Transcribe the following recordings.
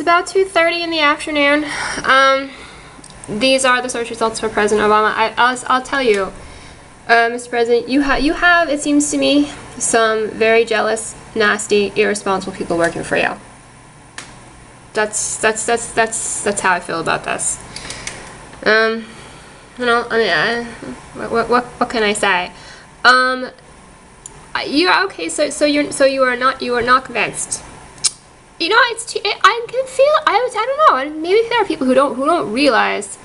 about 2:30 in the afternoon. These are the search results for President Obama. I'll tell you, Mr. President, you have, it seems to me, some very jealous, nasty, irresponsible people working for you. That's how I feel about this. You know, I mean, what can I say? You're okay. So you are not convinced. You know, I can feel. I don't know. Maybe there are people who don't realize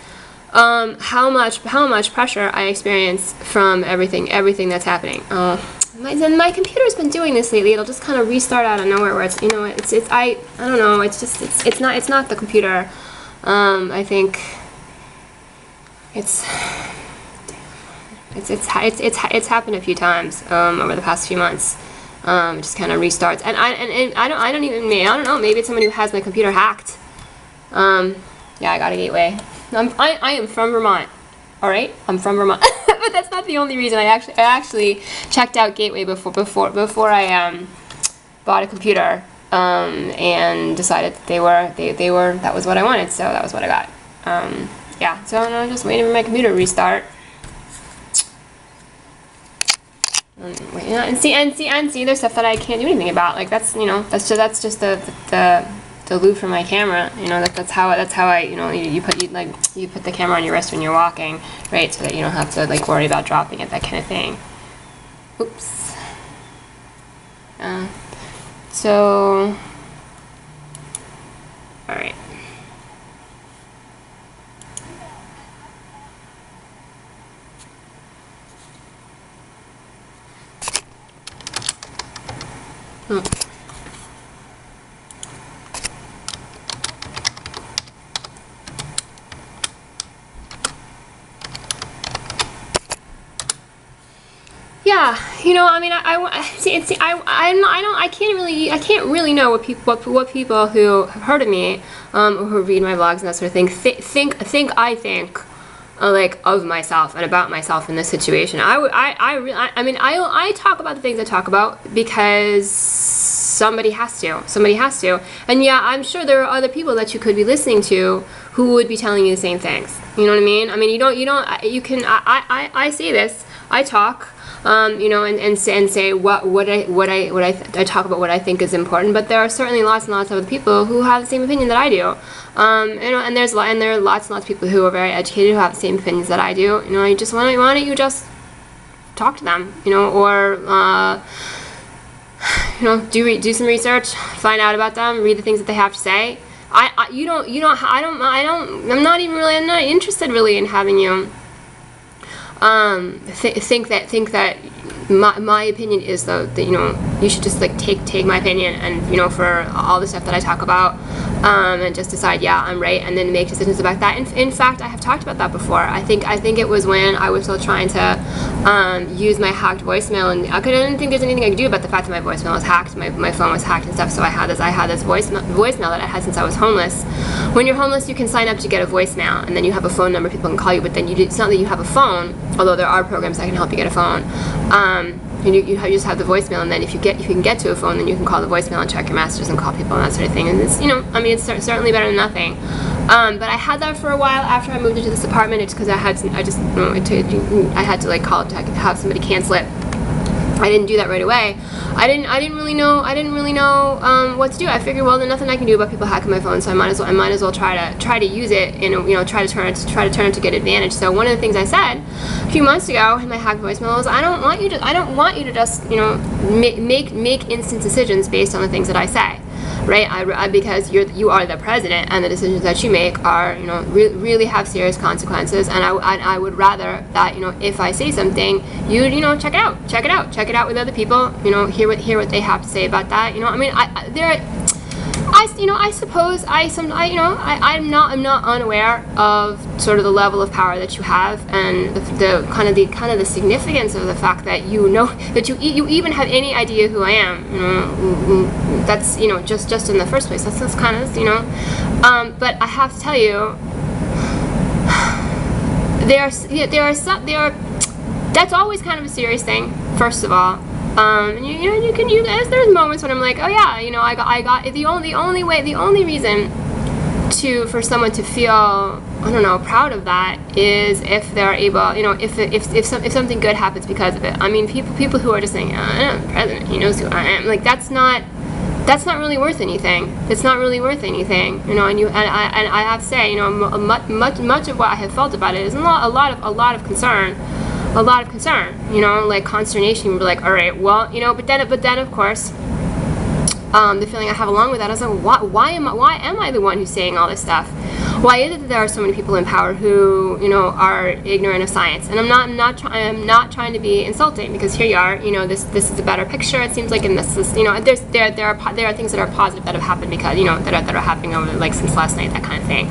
how much pressure I experience from everything that's happening. My computer's been doing this lately. It'll just kind of restart out of nowhere. Where it's, you know, I don't know. It's not the computer. I think it's happened a few times over the past few months. It just kind of restarts, and I don't know. Maybe it's somebody who has my computer hacked. Yeah, I got a gateway. I am from Vermont. All right, I'm from Vermont, but that's not the only reason. I actually checked out Gateway before I bought a computer and decided that that was what I wanted, so that was what I got. Yeah, so I'm just waiting for my computer to restart. And see, there's stuff that I can't do anything about. Like that's just the loop for my camera. You know, that's how I, you know, you put the camera on your wrist when you're walking, right? So that you don't have to like worry about dropping it, that kind of thing. Oops. So, all right. Yeah, you know, I mean, I can't really know what people who have heard of me, or who read my blogs and that sort of thing, think like of myself and about myself in this situation. I talk about the things I talk about because somebody has to, and yeah, I'm sure there are other people that you could be listening to who would be telling you the same things. You know what I mean? I mean, I say this, I talk. You know, and say I talk about what I think is important, but there are certainly lots and lots of other people who have the same opinion that I do. You know, and there are lots and lots of people who are very educated who have the same opinions that I do. You know, why don't you just talk to them? You know, or you know, do some research, find out about them, read the things that they have to say. I'm not interested really in having you think that my opinion is though that, you know, you should just like take my opinion and, you know, for all the stuff that I talk about, and just decide, yeah, I'm right, and then make decisions about that. In fact, I have talked about that before. I think it was when I was still trying to use my hacked voicemail, and I didn't think there's anything I could do about the fact that my voicemail was hacked, my phone was hacked and stuff. So I had this voicemail that I had since I was homeless. When you're homeless, you can sign up to get a voicemail, and then you have a phone number people can call you. But then it's not that you have a phone, although there are programs that can help you get a phone. And you just have the voicemail, and then if you can get to a phone, then you can call the voicemail and check your messages and call people and that sort of thing. And it's, you know, I mean, it's certainly better than nothing. But I had that for a while after I moved into this apartment. It's because I had to like call to have somebody cancel it. I didn't do that right away. I didn't really know what to do. I figured, well, there's nothing I can do about people hacking my phone, so I might as well try to use it and, you know, try to turn it to good advantage. So one of the things I said a few months ago in my hacked voicemail was, I don't want you to just, you know, make instant decisions based on the things that I say. Right, because you are the president, and the decisions that you make are, you know, really have serious consequences. And I would rather that, you know, if I say something, you know, check it out with other people. You know, hear what they have to say about that. You know, I mean, I suppose I'm not unaware of sort of the level of power that you have, and the kind of the significance of the fact that you know that you even have any idea who I am. You know, that's, you know, just in the first place. That's kind of, you know. But I have to tell you, that's always kind of a serious thing. First of all. There's moments when I'm like, oh yeah, you know, I got the only reason for someone to feel, I don't know, proud of that is if they're able, you know, if something good happens because of it. I mean, people who are just saying, I'm the president, he knows who I am, like that's not really worth anything. It's not really worth anything, you know. And I have to say, you know, much of what I have felt about it is a lot of concern, you know, like consternation. We're like, all right, well, you know, but then of course, the feeling I have along with that is like, why am I the one who's saying all this stuff? Why is it that there are so many people in power who, you know, are ignorant of science? And I'm not trying to be insulting, because here you are, you know, this is a better picture. It seems like, and this is, you know, there are things that are positive that have happened because, you know, that are happening over, like, since last night, that kind of thing.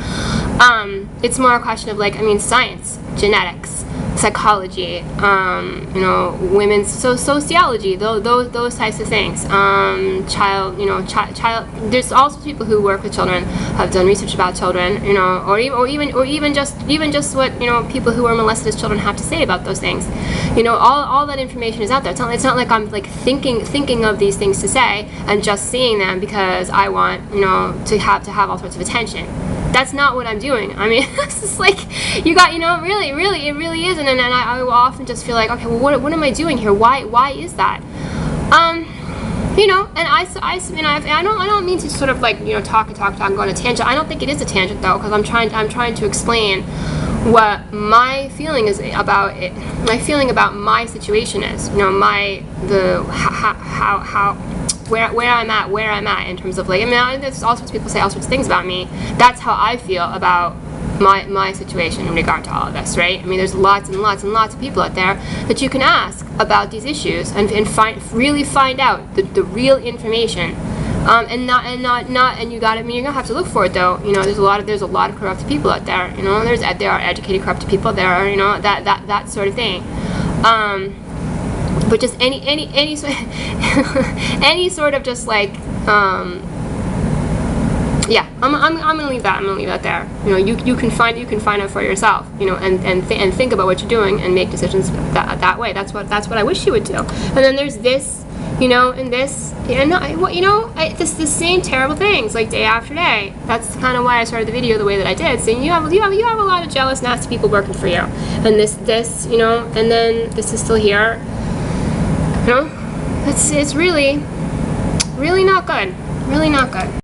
It's more a question of, like, I mean, science, genetics, psychology, you know, women's sociology, those types of things. Child, you know, child. There's also people who work with children, have done research about children, you know, or even just what, you know, people who are molested as children have to say about those things. You know, all that information is out there. It's not like I'm like thinking of these things to say and just seeing them because I want, you know, to have all sorts of attention. That's not what I'm doing. I mean, it's just like, you got, you know, really, it really isn't. And I will often just feel like, okay, well, what am I doing here? Why is that? You know, and I don't mean to sort of like, you know, talk and go on a tangent. I don't think it is a tangent though, because I'm trying to explain what my feeling is about it. My feeling about my situation is, you know, where I'm at in terms of, like, I mean, there's all sorts of people say all sorts of things about me. That's how I feel about my situation in regard to all of this, right? I mean, there's lots and lots of people out there that you can ask about these issues and really find out the real information. And you got. I mean, you're gonna have to look for it though. You know, there's a lot of corrupt people out there. You know, there are educated corrupt people. There are, you know, that sort of thing. But just any sort of just like, yeah, I'm gonna leave that there. You know, you can find out for yourself. You know, and think about what you're doing and make decisions that way. That's what I wish you would do. And then there's this, you know, and this, and you know, the same terrible things like day after day. That's kind of why I started the video the way that I did. So you have a lot of jealous, nasty people working for you, and this, you know, and then this is still here. You know, it's really not good. Really not good.